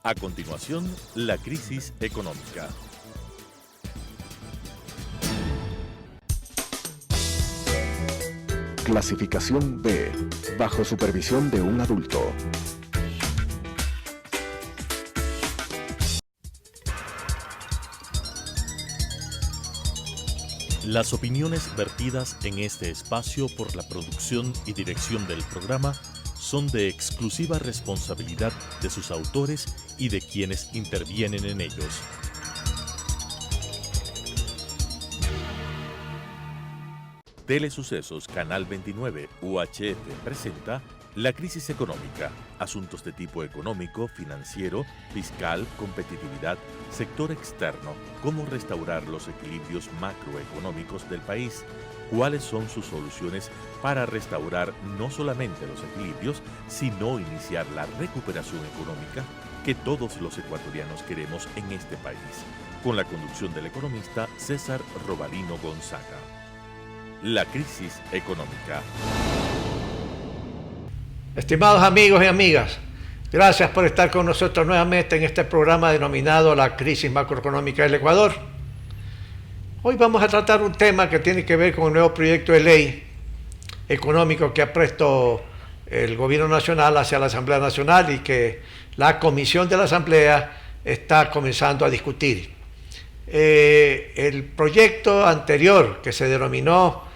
A continuación, la crisis económica. Clasificación B, bajo supervisión de un adulto. Las opiniones vertidas en este espacio por la producción y dirección del programa son de exclusiva responsabilidad de sus autores y de quienes intervienen en ellos. Telesucesos Canal 29 UHF presenta La crisis económica, asuntos de tipo económico, financiero, fiscal, competitividad, sector externo, cómo restaurar los equilibrios macroeconómicos del país, cuáles son sus soluciones para restaurar no solamente los equilibrios, sino iniciar la recuperación económica que todos los ecuatorianos queremos en este país, con la conducción del economista César Robalino Gonzaga. La crisis económica. Estimados amigos y amigas, gracias por estar con nosotros nuevamente en este programa denominado La crisis macroeconómica del Ecuador. Hoy vamos a tratar un tema que tiene que ver con el nuevo proyecto de ley económico que ha puesto el Gobierno Nacional hacia la Asamblea Nacional y que la Comisión de la Asamblea está comenzando a discutir. El proyecto anterior, que se denominó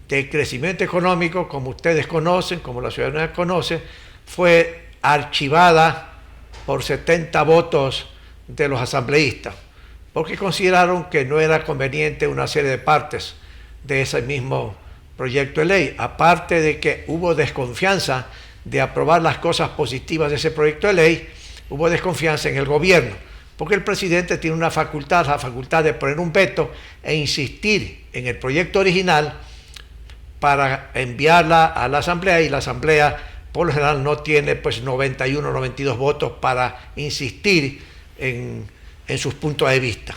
de crecimiento económico, como ustedes conocen, como la ciudadanía conoce, fue archivada por 70 votos de los asambleístas, porque consideraron que no era conveniente una serie de partes de ese mismo proyecto de ley, aparte de que hubo desconfianza de aprobar las cosas positivas de ese proyecto de ley, hubo desconfianza en el gobierno, porque el presidente tiene una facultad, la facultad de poner un veto e insistir en el proyecto original para enviarla a la Asamblea, y la Asamblea por lo general no tiene 91 o 92 votos para insistir en sus puntos de vista.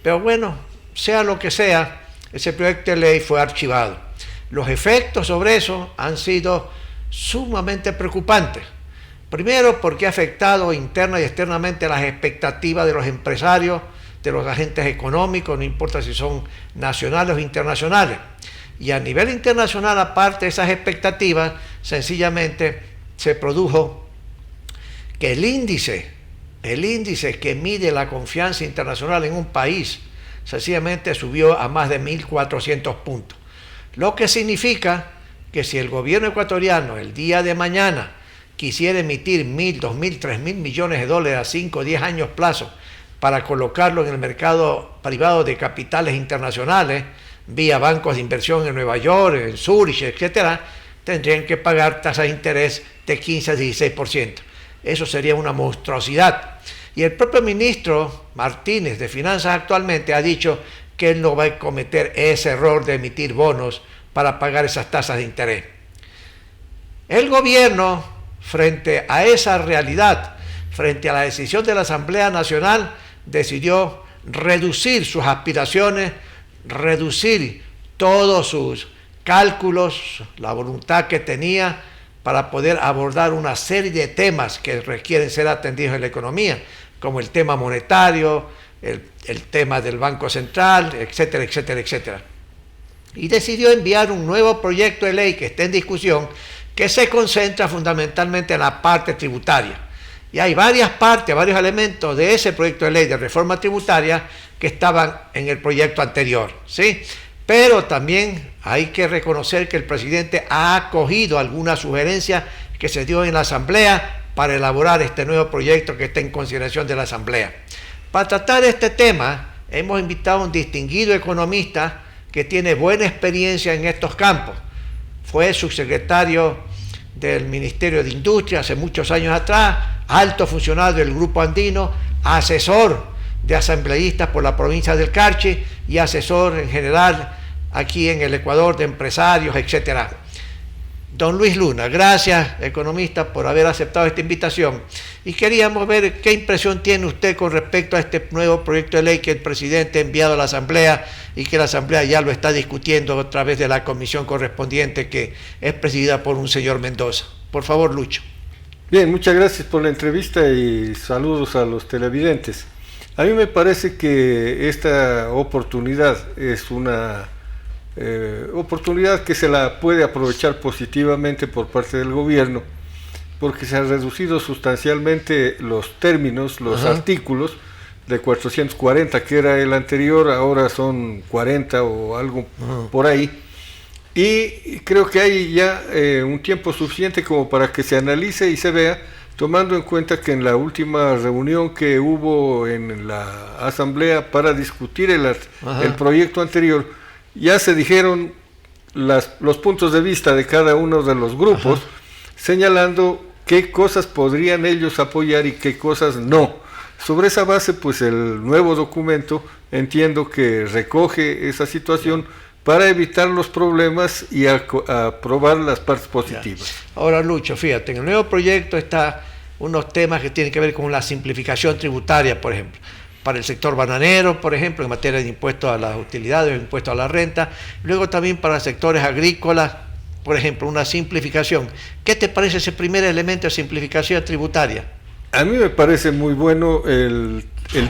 Pero bueno, sea lo que sea, ese proyecto de ley fue archivado. Los efectos sobre eso han sido sumamente preocupantes. Primero, porque ha afectado interna y externamente las expectativas de los empresarios, de los agentes económicos, no importa si son nacionales o internacionales. Y a nivel internacional, aparte de esas expectativas, sencillamente se produjo que el índice que mide la confianza internacional en un país, sencillamente subió a más de 1.400 puntos. Lo que significa que si el gobierno ecuatoriano el día de mañana quisiera emitir 1.000, 2.000, 3.000 millones de dólares a 5 o 10 años plazo para colocarlo en el mercado privado de capitales internacionales, vía bancos de inversión en Nueva York, en Zurich, etcétera, tendrían que pagar tasas de interés de 15 a 16%. Eso sería una monstruosidad. Y el propio ministro Martínez de Finanzas actualmente ha dicho que él no va a cometer ese error de emitir bonos para pagar esas tasas de interés. El gobierno, frente a esa realidad, frente a la decisión de la Asamblea Nacional, decidió reducir sus aspiraciones, reducir todos sus cálculos, la voluntad que tenía para poder abordar una serie de temas que requieren ser atendidos en la economía, como el tema monetario, el tema del Banco Central, etcétera, etcétera, etcétera. Y decidió enviar un nuevo proyecto de ley que está en discusión, que se concentra fundamentalmente en la parte tributaria. Y hay varias partes, varios elementos de ese proyecto de ley de reforma tributaria que estaban en el proyecto anterior, ¿sí? Pero también hay que reconocer que el presidente ha acogido algunas sugerencias que se dio en la Asamblea para elaborar este nuevo proyecto que está en consideración de la Asamblea. Para tratar este tema, hemos invitado a un distinguido economista que tiene buena experiencia en estos campos. Fue subsecretario del Ministerio de Industria hace muchos años atrás, alto funcionario del Grupo Andino, asesor de asambleístas por la provincia del Carchi y asesor en general aquí en el Ecuador de empresarios, etcétera. Don Luis Luna, gracias, economista, por haber aceptado esta invitación. Y queríamos ver qué impresión tiene usted con respecto a este nuevo proyecto de ley que el presidente ha enviado a la Asamblea y que la Asamblea ya lo está discutiendo a través de la comisión correspondiente que es presidida por un señor Mendoza. Por favor, Lucho. Bien, muchas gracias por la entrevista y saludos a los televidentes. A mí me parece que esta oportunidad es una oportunidad que se la puede aprovechar positivamente por parte del gobierno, porque se han reducido sustancialmente los términos, los artículos de 440, que era el anterior, ahora son 40 o algo por ahí. Y creo que hay ya un tiempo suficiente como para que se analice y se vea, tomando en cuenta que en la última reunión que hubo en la Asamblea para discutir el proyecto anterior, ya se dijeron los puntos de vista de cada uno de los grupos, señalando qué cosas podrían ellos apoyar y qué cosas no. Sobre esa base, pues el nuevo documento entiendo que recoge esa situación para evitar los problemas y aprobar las partes positivas. Ya. Ahora, Lucho, fíjate, en el nuevo proyecto está unos temas que tienen que ver con la simplificación tributaria, por ejemplo, para el sector bananero, por ejemplo, en materia de impuestos a las utilidades, impuestos a la renta, luego también para sectores agrícolas, por ejemplo, una simplificación. ¿Qué te parece ese primer elemento de simplificación tributaria? A mí me parece muy bueno el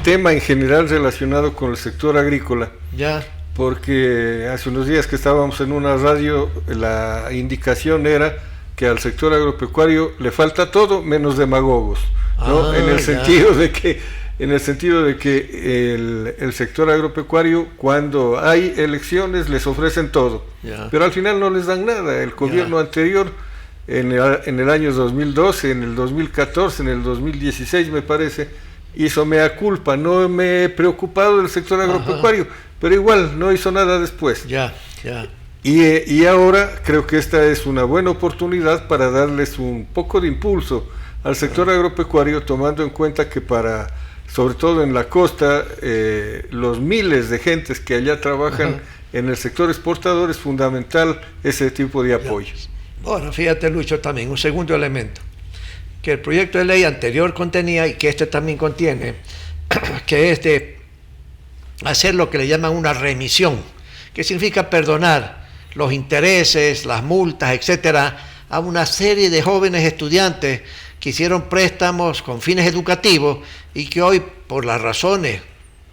tema en general relacionado con el sector agrícola. Ya. Porque hace unos días que estábamos en una radio, la indicación era que al sector agropecuario le falta todo menos demagogos, ¿no? En el sentido de que el sector agropecuario, cuando hay elecciones, les ofrecen todo, pero al final no les dan nada. El gobierno anterior, en el año 2012, en el 2014, en el 2016 me parece, hizo mea culpa. No me he preocupado del sector agropecuario, pero igual no hizo nada después. Y ahora creo que esta es una buena oportunidad para darles un poco de impulso al sector agropecuario, tomando en cuenta que sobre todo en la costa, los miles de gentes que allá trabajan en el sector exportador, es fundamental ese tipo de apoyos. Ahora, fíjate, Lucho, también un segundo elemento que el proyecto de ley anterior contenía y que este también contiene, que es de hacer lo que le llaman una remisión, que significa perdonar los intereses, las multas, etcétera, a una serie de jóvenes estudiantes que hicieron préstamos con fines educativos y que hoy, por las razones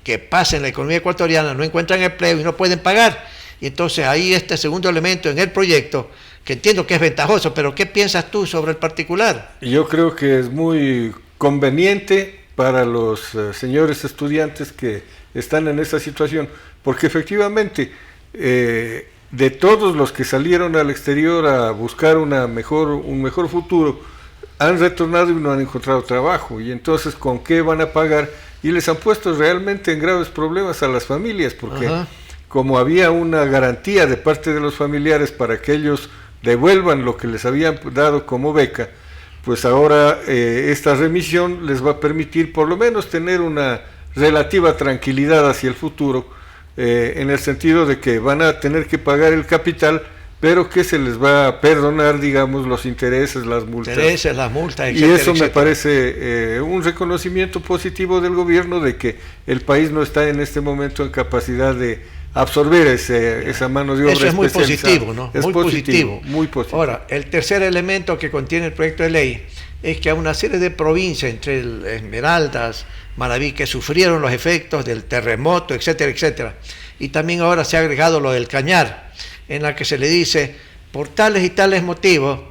que pasan en la economía ecuatoriana, no encuentran empleo y no pueden pagar. Y entonces ahí este segundo elemento en el proyecto, que entiendo que es ventajoso, pero ¿qué piensas tú sobre el particular? Yo creo que es muy conveniente para los señores estudiantes que están en esa situación, porque efectivamente de todos los que salieron al exterior a buscar un mejor futuro, han retornado y no han encontrado trabajo, y entonces ¿con qué van a pagar? Y les han puesto realmente en graves problemas a las familias, porque como había una garantía de parte de los familiares para que ellos devuelvan lo que les habían dado como beca, pues ahora esta remisión les va a permitir por lo menos tener una relativa tranquilidad hacia el futuro, en el sentido de que van a tener que pagar el capital, pero que se les va a perdonar, digamos, los intereses, las multas. Etcétera, y eso me parece un reconocimiento positivo del gobierno de que el país no está en este momento en capacidad de absorber esa mano de obra. Eso es muy positivo, ¿no? Es muy positivo. Ahora, el tercer elemento que contiene el proyecto de ley es que a una serie de provincias, entre Esmeraldas, Manabí, que sufrieron los efectos del terremoto, etcétera, etcétera, y también ahora se ha agregado lo del Cañar, en la que se le dice, por tales y tales motivos,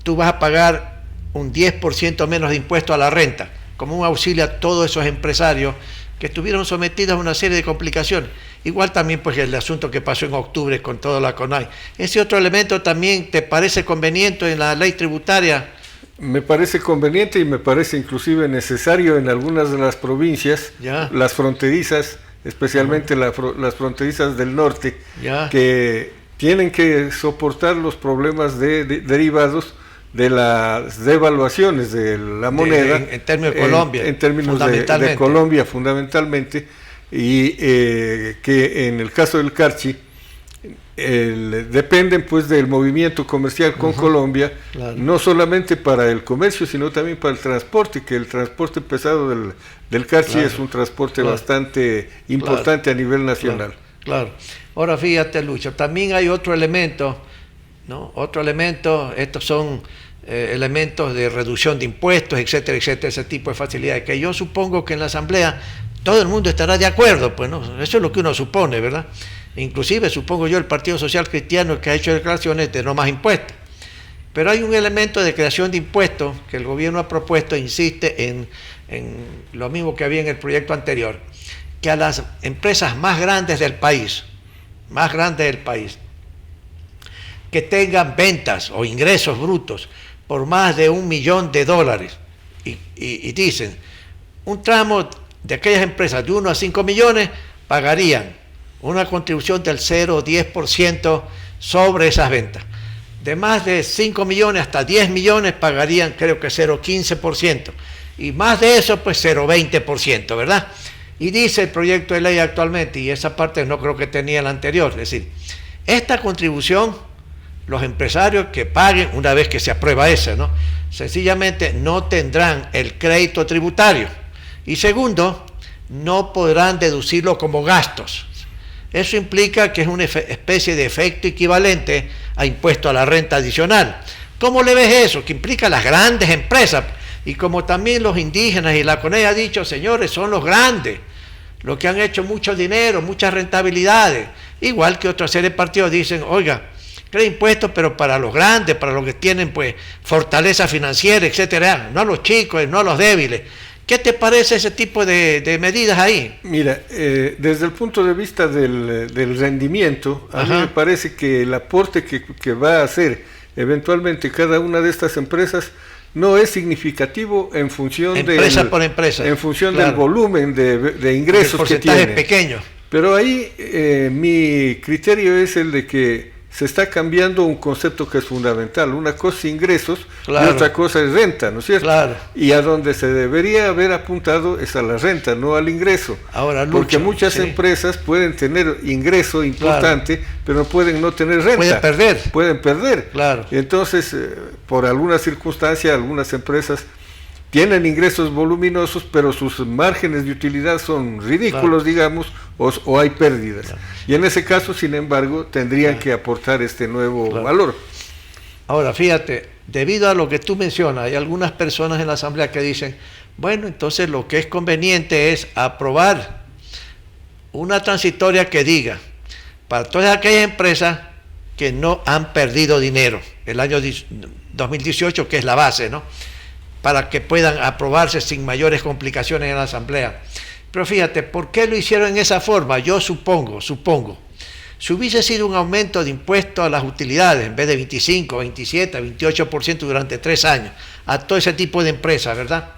tú vas a pagar un 10% menos de impuesto a la renta, como un auxilio a todos esos empresarios que estuvieron sometidos a una serie de complicaciones. Igual también pues el asunto que pasó en octubre con toda la CONAI. ¿Ese otro elemento también te parece conveniente en la ley tributaria? Me parece conveniente y me parece inclusive necesario en algunas de las provincias, las fronterizas, especialmente las fronterizas del norte, que tienen que soportar los problemas derivados de las devaluaciones de la moneda, en términos de Colombia, en términos de Colombia fundamentalmente, y que en el caso del Carchi dependen pues del movimiento comercial con Colombia, no solamente para el comercio sino también para el transporte, que el transporte pesado del Carchi es un transporte bastante importante a nivel nacional. Claro. Ahora fíjate, Lucho, también hay otro elemento, ¿no? Otro elemento, estos son elementos de reducción de impuestos, etcétera, etcétera, ese tipo de facilidades, que yo supongo que en la Asamblea todo el mundo estará de acuerdo, pues no, eso es lo que uno supone, ¿verdad? Inclusive supongo yo el Partido Social Cristiano, que ha hecho declaraciones de no más impuestos. Pero hay un elemento de creación de impuestos que el gobierno ha propuesto, insiste en lo mismo que había en el proyecto anterior, que a las empresas más grandes del país, que tengan ventas o ingresos brutos por más de $1 millón, y dicen, un tramo de aquellas empresas de 1 a 5 millones pagarían una contribución del 0 o 10% sobre esas ventas. De más de 5 millones hasta 10 millones pagarían creo que 0,15%. Y más de eso pues 0,20%, ¿verdad? Y dice el proyecto de ley actualmente, y esa parte no creo que tenía el anterior, es decir, esta contribución, los empresarios que paguen una vez que se aprueba esa, ¿no? Sencillamente no tendrán el crédito tributario. Y segundo, no podrán deducirlo como gastos. Eso implica que es una especie de efecto equivalente a impuesto a la renta adicional. ¿Cómo le ves eso? Que implica las grandes empresas. Y como también los indígenas y la CONE ha dicho, señores, son los grandes, los que han hecho mucho dinero, muchas rentabilidades. Igual que otra serie de partidos dicen, oiga, crea impuestos, pero para los grandes, para los que tienen pues fortaleza financiera, etcétera, no a los chicos, no a los débiles. ¿Qué te parece ese tipo de medidas ahí? Mira, desde el punto de vista del rendimiento, a mí me parece que el aporte que va a hacer eventualmente cada una de estas empresas no es significativo en función por empresa, en función claro, del volumen de ingresos que tiene. El porcentaje es pequeño. Pero ahí mi criterio es el de que se está cambiando un concepto que es fundamental. Una cosa es ingresos, claro, y otra cosa es renta, ¿no es cierto? Claro. Y a donde se debería haber apuntado es a la renta, no al ingreso. Ahora, Lucho, porque muchas empresas pueden tener ingreso importante, claro, pero pueden no tener renta. Pueden perder. Claro. Entonces, por alguna circunstancia, algunas empresas tienen ingresos voluminosos, pero sus márgenes de utilidad son ridículos, claro, digamos, o hay pérdidas. Claro. Y en ese caso, sin embargo, tendrían, claro, que aportar este nuevo, claro, valor. Ahora, fíjate, debido a lo que tú mencionas, hay algunas personas en la Asamblea que dicen, bueno, entonces lo que es conveniente es aprobar una transitoria que diga, para todas aquellas empresas que no han perdido dinero, el año 2018, que es la base, ¿no?, para que puedan aprobarse sin mayores complicaciones en la Asamblea. Pero fíjate, ¿por qué lo hicieron en esa forma? Yo supongo, si hubiese sido un aumento de impuestos a las utilidades, en vez de 25, 27, 28% durante 3 años, a todo ese tipo de empresas, ¿verdad?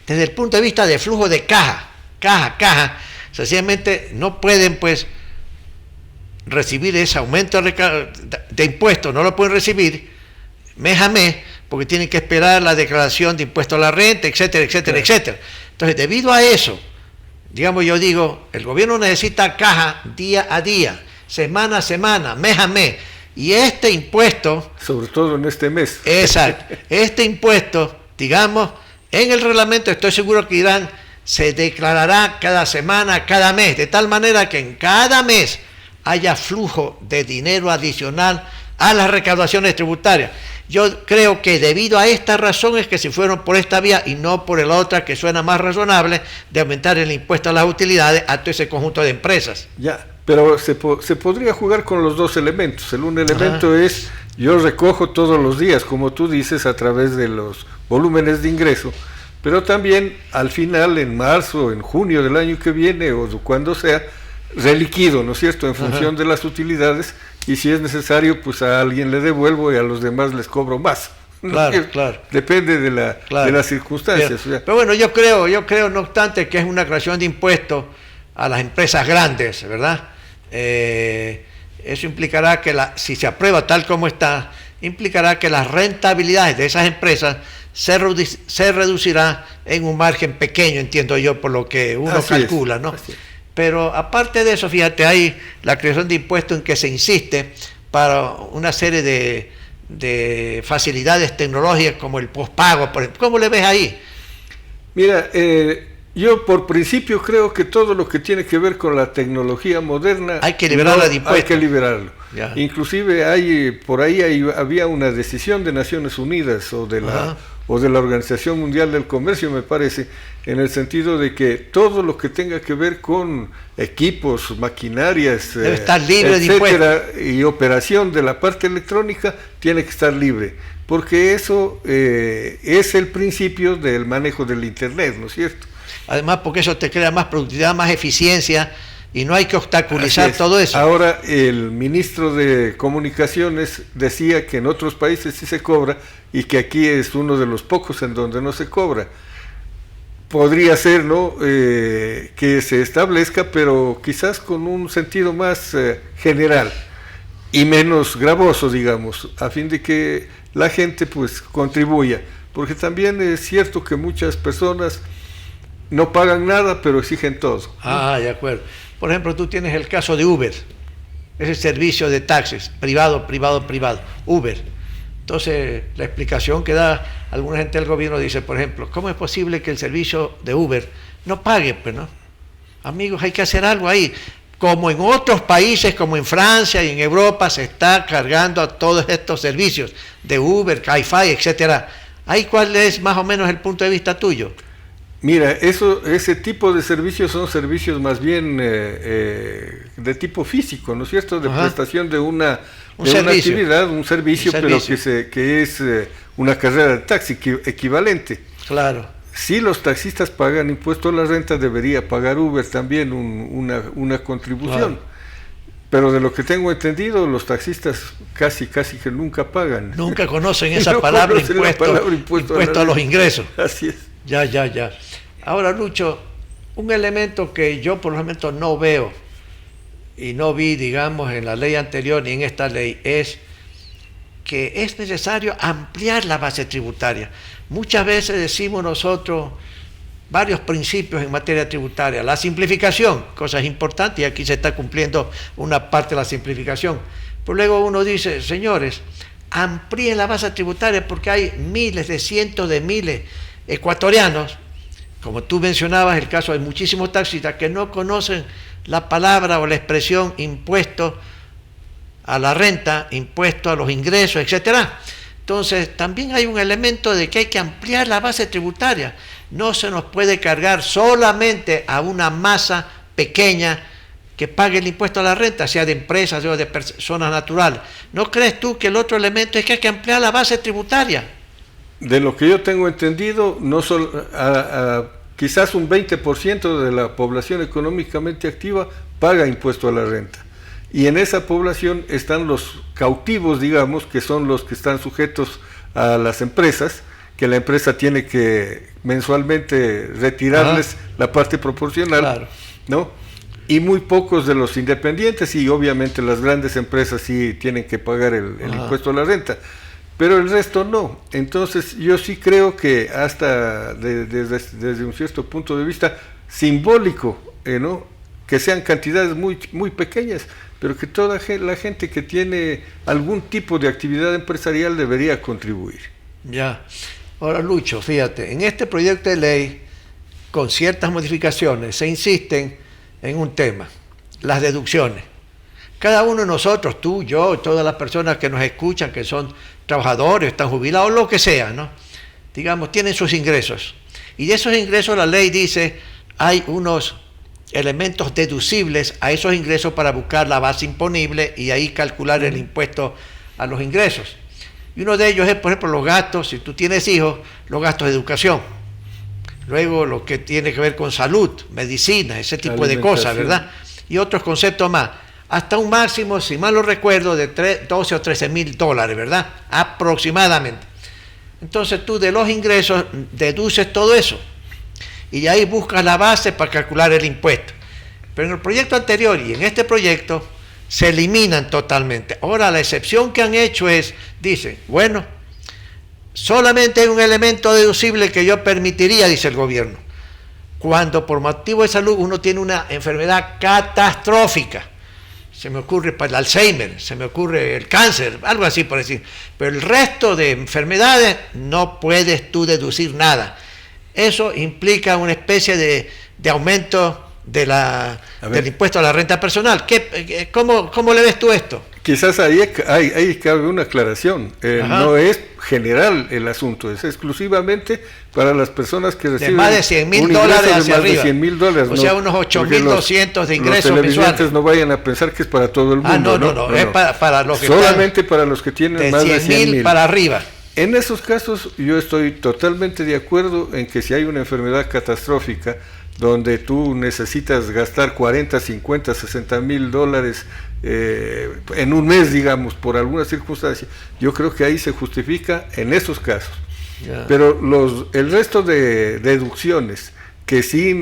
Desde el punto de vista de flujo de caja, sencillamente no pueden, pues, recibir ese aumento de impuestos, no lo pueden recibir mes a mes, porque tienen que esperar la declaración de impuesto a la renta, etcétera, etcétera, etcétera. Entonces, debido a eso, digamos, yo digo, el gobierno necesita caja día a día, semana a semana, mes a mes, y este impuesto... Sobre todo en este mes. Exacto. Este impuesto, digamos, en el reglamento estoy seguro que dirán, se declarará cada semana, cada mes, de tal manera que en cada mes haya flujo de dinero adicional a las recaudaciones tributarias. Yo creo que debido a esta razón es que se fueron por esta vía y no por la otra, que suena más razonable, de aumentar el impuesto a las utilidades a todo ese conjunto de empresas. Ya, pero se podría jugar con los dos elementos. El un elemento es, yo recojo todos los días, como tú dices, a través de los volúmenes de ingreso, pero también al final, en marzo, en junio del año que viene, o cuando sea, reliquido, ¿no es cierto?, en función de las utilidades, y si es necesario, pues a alguien le devuelvo y a los demás les cobro más. Claro, claro. Depende de las circunstancias. O sea. Pero bueno, yo creo, no obstante, que es una creación de impuestos a las empresas grandes, ¿verdad? Eso implicará que, si se aprueba tal como está, implicará que las rentabilidades de esas empresas se reducirá en un margen pequeño, entiendo yo, por lo que uno calcula, ¿no? Pero aparte de eso, fíjate, hay la creación de impuestos en que se insiste para una serie de facilidades tecnológicas como el pospago, por ejemplo. ¿Cómo le ves ahí? Mira, Yo por principio creo que todo lo que tiene que ver con la tecnología moderna hay que liberarla de impuestos. Hay que liberarlo. Ya. Inclusive había una decisión de Naciones Unidas o de la Organización Mundial del Comercio, me parece, en el sentido de que todo lo que tenga que ver con equipos, maquinarias, debe estar libre de etcétera, y operación de la parte electrónica tiene que estar libre, porque eso es el principio del manejo del Internet, ¿no es cierto? Además, porque eso te crea más productividad, más eficiencia, y no hay que obstaculizar todo eso. Ahora, el ministro de Comunicaciones decía que en otros países sí se cobra y que aquí es uno de los pocos en donde no se cobra. Podría ser, ¿no?, que se establezca, pero quizás con un sentido más general y menos gravoso, digamos, a fin de que la gente pues contribuya, porque también es cierto que muchas personas no pagan nada, pero exigen todo. De acuerdo. Por ejemplo, tú tienes el caso de Uber, ese servicio de taxis, privado, Uber. Entonces, la explicación que da alguna gente del gobierno dice, por ejemplo, ¿cómo es posible que el servicio de Uber no pague? Pues no. Amigos, hay que hacer algo ahí. Como en otros países, como en Francia y en Europa, se está cargando a todos estos servicios de Uber, Cabify, etcétera. ¿Ahí cuál es más o menos el punto de vista tuyo? Mira, ese tipo de servicios son servicios más bien de tipo físico, ¿no es cierto? De prestación de una actividad, un servicio, pero que es una carrera de taxi equivalente. Claro. Si los taxistas pagan impuesto a la renta, debería pagar Uber también una contribución. Claro. Pero de lo que tengo entendido, los taxistas casi que nunca pagan. Nunca conocen esa palabra, impuesto a los ingresos. Así es. Ya. Ahora, Lucho, un elemento que yo por lo menos no veo y no vi, digamos, en la ley anterior ni en esta ley, es que es necesario ampliar la base tributaria. Muchas veces decimos nosotros varios principios en materia tributaria. La simplificación, cosas importantes, y aquí se está cumpliendo una parte de la simplificación. Pero luego uno dice, señores, amplíen la base tributaria porque hay miles de cientos de miles ecuatorianos, como tú mencionabas el caso de muchísimos taxistas que no conocen la palabra o la expresión impuesto a la renta, impuesto a los ingresos, etcétera. Entonces también hay un elemento de que hay que ampliar la base tributaria. No se nos puede cargar solamente a una masa pequeña que pague el impuesto a la renta, sea de empresas, sea de personas naturales. ¿No crees tú que el otro elemento es que hay que ampliar la base tributaria? De lo que yo tengo entendido, no solo, quizás un 20% de la población económicamente activa paga impuesto a la renta. Y en esa población están los cautivos, digamos, que son los que están sujetos a las empresas, que la empresa tiene que mensualmente retirarles la parte proporcional, claro, ¿no? Y muy pocos de los independientes, y obviamente las grandes empresas sí tienen que pagar el impuesto a la renta, pero el resto no. Entonces yo sí creo que hasta desde un cierto punto de vista simbólico, ¿no?, que sean cantidades muy pequeñas, pero que toda la gente que tiene algún tipo de actividad empresarial debería contribuir. Ya. Ahora, Lucho, fíjate, en este proyecto de ley, con ciertas modificaciones, se insisten en un tema, las deducciones. Cada uno de nosotros, tú, yo, todas las personas que nos escuchan, que son trabajadores, están jubilados, lo que sea, ¿no?, digamos, tienen sus ingresos. Y de esos ingresos la ley dice, hay unos elementos deducibles a esos ingresos para buscar la base imponible y ahí calcular el impuesto a los ingresos. Y uno de ellos es, por ejemplo, los gastos, si tú tienes hijos, los gastos de educación. Luego lo que tiene que ver con salud, medicina, ese tipo de cosas, ¿verdad? Y otros conceptos más. Hasta un máximo, si mal no recuerdo, de 12 o 13 mil dólares, ¿verdad? Aproximadamente. Entonces tú de los ingresos deduces todo eso. Y ahí buscas la base para calcular el impuesto. Pero en el proyecto anterior y en este proyecto se eliminan totalmente. Ahora la excepción que han hecho es, dicen, bueno, solamente hay un elemento deducible que yo permitiría, dice el gobierno, cuando por motivo de salud uno tiene una enfermedad catastrófica. Se me ocurre para el Alzheimer, se me ocurre el cáncer, algo así por decir. Pero el resto de enfermedades no puedes tú deducir nada. eso implica una especie de aumento del impuesto a la renta personal. ¿Cómo le ves tú esto? Quizás ahí cabe una aclaración. No es general el asunto, es exclusivamente para las personas que reciben más de $100,000 hacia arriba. $100,000, o sea, unos 8.200 de ingresos mensuales. Los televidentes mensuales. no vayan a pensar que es para todo el mundo. No, es para los que solamente para los que tienen de más de 100,000 para arriba. En esos casos yo estoy totalmente de acuerdo en que si hay una enfermedad catastrófica donde tú necesitas gastar 40, 50, 60 mil dólares en un mes, digamos, por alguna circunstancia, yo creo que ahí se justifica en esos casos. Yeah. Pero el resto de deducciones que sí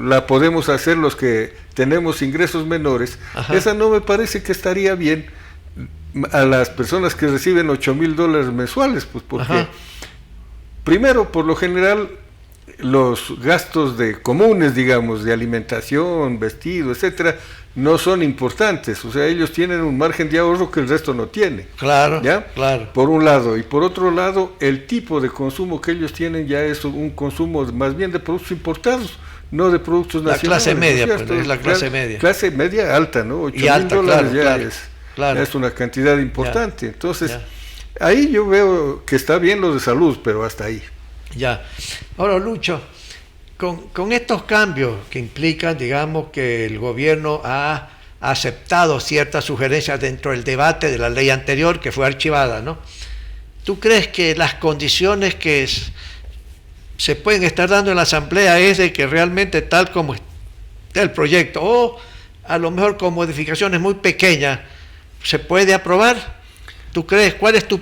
la podemos hacer los que tenemos ingresos menores, esa no me parece que estaría bien a las personas que reciben $8,000 mensuales, pues porque primero, por lo general, los gastos comunes, digamos, de alimentación, vestido, etcétera, no son importantes. O sea, ellos tienen un margen de ahorro que el resto no tiene. Claro, ¿ya? claro. Por un lado. Y por otro lado, el tipo de consumo que ellos tienen ya es un consumo más bien de productos importados, no de productos nacionales. La clase media, ¿no? pues, es la clase media. Clase media alta, ¿no? $8,000 ya es una cantidad importante. Ya. Entonces, ahí yo veo que está bien lo de salud, pero hasta ahí. Ya. Ahora, Lucho, con estos cambios que implican, digamos, que el gobierno ha aceptado ciertas sugerencias dentro del debate de la ley anterior que fue archivada, ¿no? ¿Tú crees que las condiciones que se pueden estar dando en la Asamblea es de que realmente tal como está el proyecto, o a lo mejor con modificaciones muy pequeñas, se puede aprobar? ¿Tú crees? ¿Cuál es tu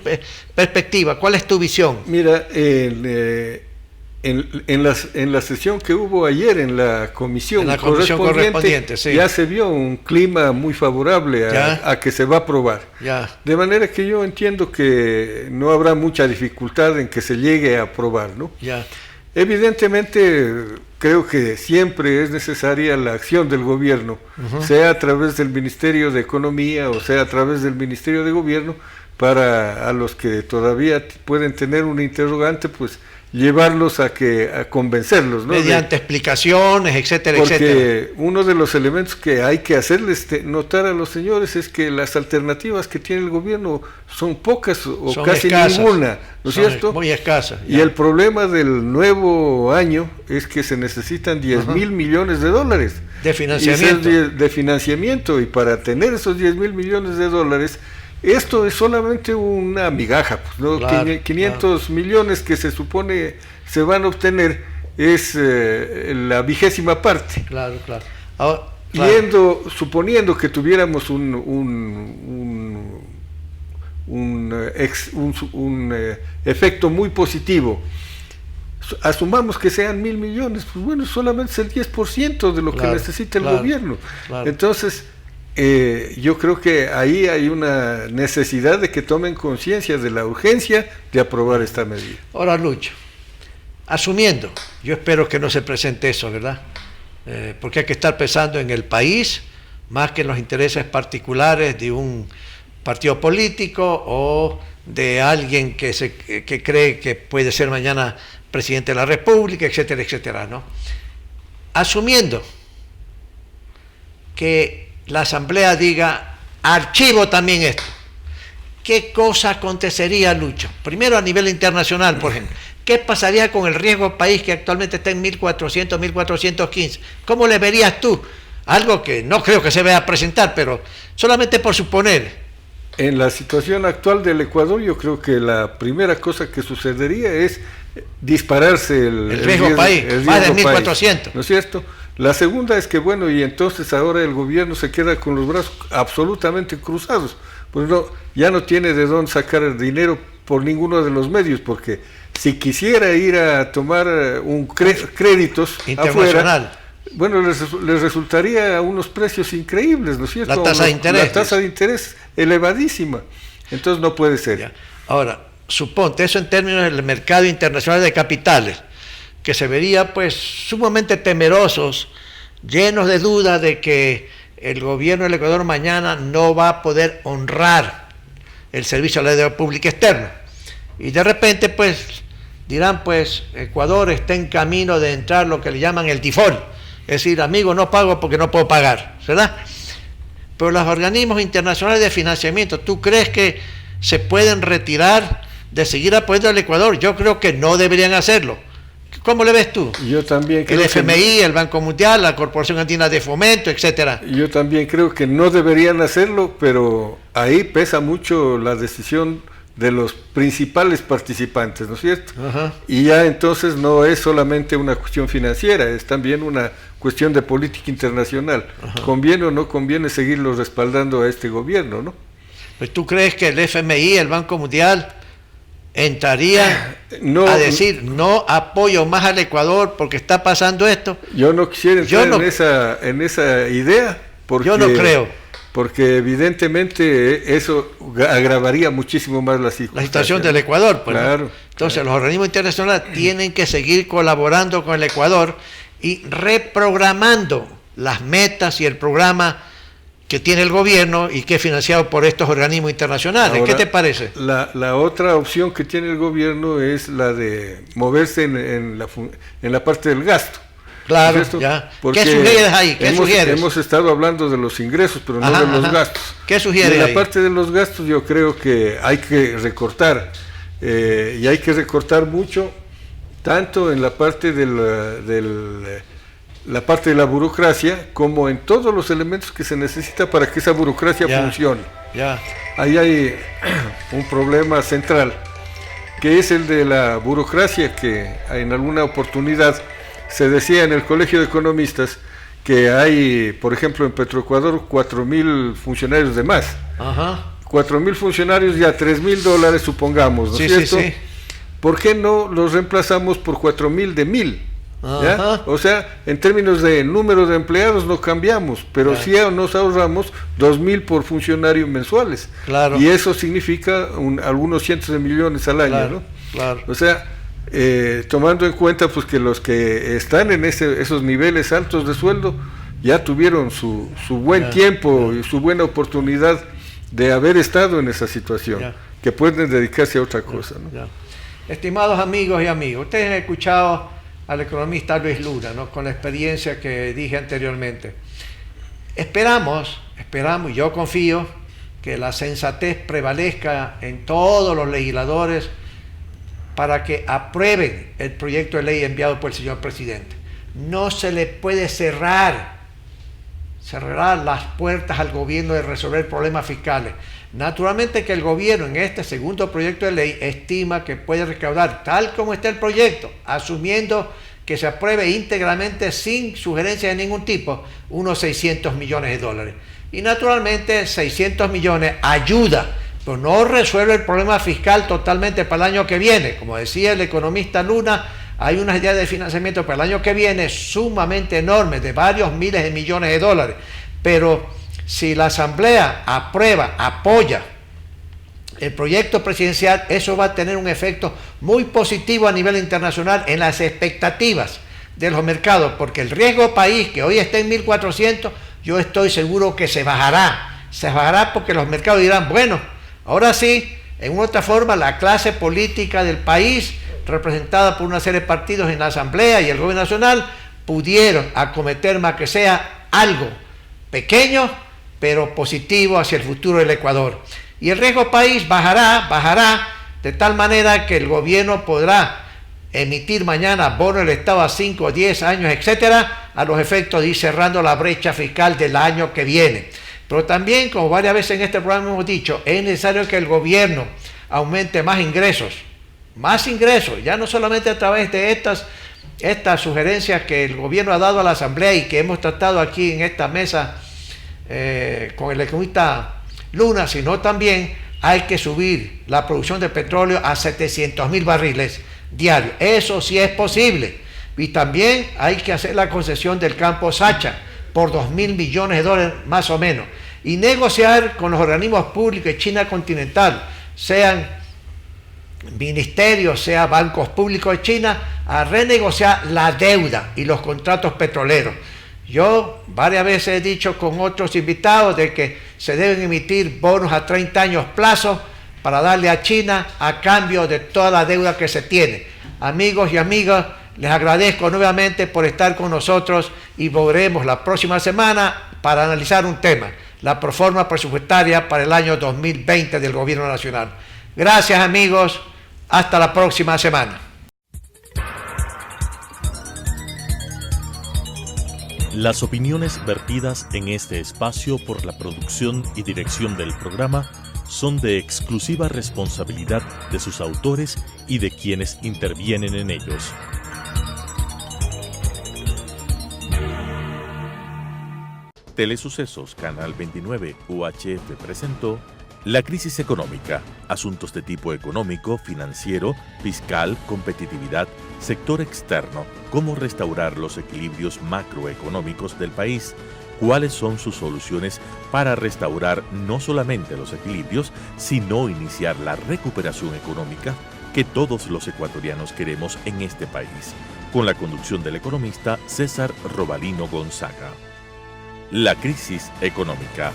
perspectiva? ¿Cuál es tu visión? Mira, en la sesión que hubo ayer en la comisión, correspondiente sí. Ya se vio un clima muy favorable a que se va a aprobar. Ya. De manera que yo entiendo que no habrá mucha dificultad en que se llegue a aprobar, ¿no? Ya. Evidentemente, creo que siempre es necesaria la acción del gobierno, sea a través del Ministerio de Economía o sea a través del Ministerio de Gobierno, para a los que todavía pueden tener una interrogante, pues llevarlos a convencerlos, ¿no? Mediante explicaciones, etcétera, porque etcétera. Uno de los elementos que hay que hacerles notar a los señores es que las alternativas que tiene el gobierno son pocas o son casi escasas, ninguna, ¿no es cierto? Muy escasas. Y el problema del nuevo año es que se necesitan 10,000 millones de dólares de financiamiento. De financiamiento, y para tener esos 10,000 millones de dólares, esto es solamente una migaja, pues, ¿no? Claro, 500 millones que se supone se van a obtener es la 20ª parte. Claro. Ahora, suponiendo que tuviéramos un efecto muy positivo, asumamos que sean 1,000 millones, pues bueno, solamente es el 10% de lo que necesita el gobierno. Claro. Entonces, yo creo que ahí hay una necesidad de que tomen conciencia de la urgencia de aprobar esta medida. Ahora, Lucho, asumiendo, yo espero que no se presente eso, ¿verdad? Porque hay que estar pensando en el país más que en los intereses particulares de un partido político o de alguien que cree que puede ser mañana presidente de la República, etcétera, etcétera, ¿no? Asumiendo que la Asamblea diga, archivo también esto, ¿qué cosa acontecería, Lucho? Primero a nivel internacional, por ejemplo, ¿qué pasaría con el riesgo país que actualmente está en 1.400, 1.415? ¿Cómo le verías tú? Algo que no creo que se vaya a presentar, pero solamente por suponer. En la situación actual del Ecuador, yo creo que la primera cosa que sucedería es dispararse el riesgo país, más de 1.400. ¿No es cierto? La segunda es que, bueno, y entonces ahora el gobierno se queda con los brazos absolutamente cruzados, pues ya no tiene de dónde sacar el dinero por ninguno de los medios, porque si quisiera ir a tomar créditos internacional afuera, bueno, les resultaría a unos precios increíbles, ¿no es cierto? La tasa de interés. La tasa de interés elevadísima, entonces no puede ser. Ya. Ahora, suponte eso en términos del mercado internacional de capitales, que se vería pues sumamente temerosos, llenos de dudas de que el gobierno del Ecuador mañana no va a poder honrar el servicio a la deuda pública externa. Y de repente pues dirán, pues, Ecuador está en camino de entrar lo que le llaman el default. Es decir, amigo, no pago porque no puedo pagar, ¿verdad? Pero los organismos internacionales de financiamiento, ¿tú crees que se pueden retirar de seguir apoyando al Ecuador? Yo creo que no deberían hacerlo. ¿Cómo le ves tú? Yo también creo el FMI, el Banco Mundial, la Corporación Andina de Fomento, etcétera. Yo también creo que no deberían hacerlo, pero ahí pesa mucho la decisión de los principales participantes, ¿no es cierto? Ajá. Y ya entonces no es solamente una cuestión financiera, es también una cuestión de política internacional. Ajá. ¿Conviene o no conviene seguirlos respaldando a este gobierno, no? Pues tú crees que el FMI, el Banco Mundial, entraría No, a decir no apoyo más al Ecuador porque está pasando esto. Yo no quisiera entrar Yo no- en esa idea, porque, Yo no creo. porque evidentemente eso agravaría muchísimo más la La circunstancia. situación del Ecuador, pues, ¿no? Claro. Entonces los organismos internacionales tienen que seguir colaborando con el Ecuador y reprogramando las metas y el programa que tiene el gobierno y que es financiado por estos organismos internacionales. Ahora, ¿qué te parece? La otra opción que tiene el gobierno es la de moverse en la parte del gasto. Claro, ¿No es cierto? ya. Porque ¿Qué sugieres ahí? ¿Qué sugieres? Hemos estado hablando de los ingresos, pero no Ajá, de los ajá. gastos. ¿Qué sugieres En la ahí? parte de los gastos yo creo que hay que recortar, y hay que recortar mucho, tanto en la parte la parte de la burocracia, como en todos los elementos que se necesita para que esa burocracia Ya. funcione. Ya. Ahí hay un problema central, que es el de la burocracia, que en alguna oportunidad se decía en el Colegio de Economistas que hay, por ejemplo, en Petroecuador 4.000 funcionarios de más. Ajá. 4.000 funcionarios y a $3.000, supongamos, ¿no es Sí, sí, cierto? sí. ¿Por qué no los reemplazamos por 4.000 de 1.000? ¿Ya? Ajá. O sea, en términos de número de empleados no cambiamos, pero Ya. sí nos ahorramos 2.000 por funcionario mensuales. Claro. Y eso significa algunos cientos de millones al año, Claro, ¿no? claro. O sea, tomando en cuenta pues que los que están en esos niveles altos de sueldo ya tuvieron su buen Ya, tiempo y su buena oportunidad de haber estado en esa situación, Ya. que pueden dedicarse a otra cosa, ¿no? Ya. Estimados amigos y amigas, ustedes han escuchado al economista Luis Luna, ¿no? Con la experiencia que dije anteriormente. Esperamos, y yo confío, que la sensatez prevalezca en todos los legisladores para que aprueben el proyecto de ley enviado por el señor presidente. No se le puede cerrar las puertas al gobierno de resolver problemas fiscales. Naturalmente que el gobierno en este segundo proyecto de ley estima que puede recaudar, tal como está el proyecto, asumiendo que se apruebe íntegramente sin sugerencia de ningún tipo, unos 600 millones de dólares. Y naturalmente 600 millones ayuda, pero no resuelve el problema fiscal totalmente para el año que viene. Como decía el economista Luna, hay unas ideas de financiamiento para el año que viene sumamente enormes, de varios miles de millones de dólares. Pero si la Asamblea apoya el proyecto presidencial, eso va a tener un efecto muy positivo a nivel internacional en las expectativas de los mercados, porque el riesgo país que hoy está en 1.400, yo estoy seguro que se bajará porque los mercados dirán, bueno, ahora sí, en otra forma, la clase política del país, representada por una serie de partidos en la Asamblea y el Gobierno Nacional, pudieron acometer más que sea algo pequeño, pero positivo hacia el futuro del Ecuador. Y el riesgo país bajará de tal manera que el gobierno podrá emitir mañana bonos del Estado a 5, 10 años, etcétera, a los efectos de ir cerrando la brecha fiscal del año que viene. Pero también, como varias veces en este programa hemos dicho, es necesario que el gobierno aumente más ingresos, ya no solamente a través de estas sugerencias que el gobierno ha dado a la Asamblea y que hemos tratado aquí en esta mesa con el economista Luna, sino también hay que subir la producción de petróleo a 700.000 barriles diarios. Eso sí es posible. Y también hay que hacer la concesión del campo Sacha por 2.000 millones de dólares más o menos. Y negociar con los organismos públicos de China continental, sean ministerios, sean bancos públicos de China, a renegociar la deuda y los contratos petroleros. Yo varias veces he dicho con otros invitados de que se deben emitir bonos a 30 años plazo para darle a China a cambio de toda la deuda que se tiene. Amigos y amigas, les agradezco nuevamente por estar con nosotros y volveremos la próxima semana para analizar un tema, la proforma presupuestaria para el año 2020 del Gobierno Nacional. Gracias, amigos. Hasta la próxima semana. Las opiniones vertidas en este espacio por la producción y dirección del programa son de exclusiva responsabilidad de sus autores y de quienes intervienen en ellos. Telesucesos Canal 29 UHF presentó La crisis económica, asuntos de tipo económico, financiero, fiscal, competitividad, sector externo, cómo restaurar los equilibrios macroeconómicos del país, cuáles son sus soluciones para restaurar no solamente los equilibrios, sino iniciar la recuperación económica que todos los ecuatorianos queremos en este país, con la conducción del economista César Robalino Gonzaga. La crisis económica.